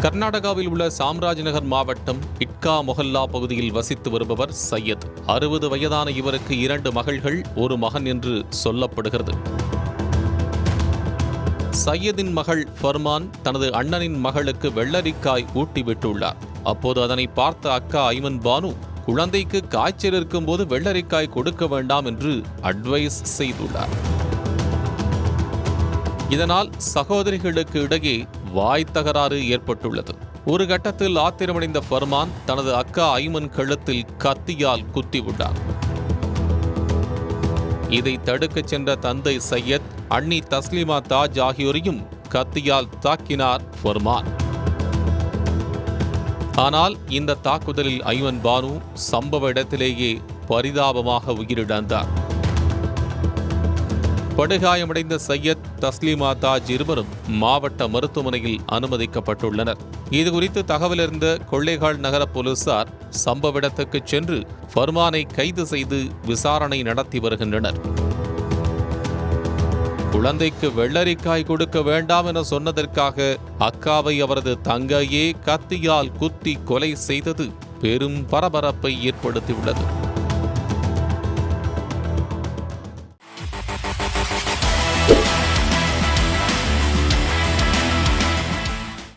கர்நாடகாவில் உள்ள சாம்ராஜ்நகர் மாவட்டம் இட்கா மொஹல்லா பகுதியில் வசித்து வருபவர் சையத். 60 வயதான இவருக்கு 2 மகள்கள், ஒரு மகன் என்று சொல்லப்படுகிறது. சையதின் மகள் ஃபர்மான் தனது அண்ணனின் மகளுக்கு வெள்ளரிக்காய் ஊட்டிவிட்டுள்ளார். அப்போது அதனை பார்த்த அக்கா ஐமன் பானு, குழந்தைக்கு காய்ச்சல் இருக்கும்போது வெள்ளரிக்காய் கொடுக்க வேண்டாம் என்று அட்வைஸ் செய்துள்ளார். இதனால் சகோதரிகளுக்கு இடையே வாய் தகராறு ஏற்பட்டுள்ளது. ஒரு கட்டத்தில் ஆத்திரமடைந்த ஃபர்மான் தனது அக்கா ஐமன் கழுத்தில் கத்தியால் குத்திவிட்டார். இதை தடுக்கச் சென்ற தந்தை சையத், அண்ணி தஸ்லிமா தாஜ் ஆகியோரையும் கத்தியால் தாக்கினார் ஃபர்மான். ஆனால் இந்த தாக்குதலில் ஐமன் பானு சம்பவ இடத்திலேயே பரிதாபமாக உயிரிழந்தார். படுகாயமடைந்த சையத், தஸ்லிமா தாஜ் இருவரும் மாவட்ட மருத்துவமனையில் அனுமதிக்கப்பட்டுள்ளனர். இதுகுறித்து தகவலறிந்த கொள்ளைகால் நகர போலீசார் சம்பவ இடத்துக்கு சென்று ஃபர்மானை கைது செய்து விசாரணை நடத்தி வருகின்றனர். குழந்தைக்கு வெள்ளரிக்காய் கொடுக்க வேண்டாம் என சொன்னதற்காக அக்காவை அவரது தங்கையே கத்தியால் குத்தி கொலை செய்தது பெரும் பரபரப்பை ஏற்படுத்தியுள்ளது.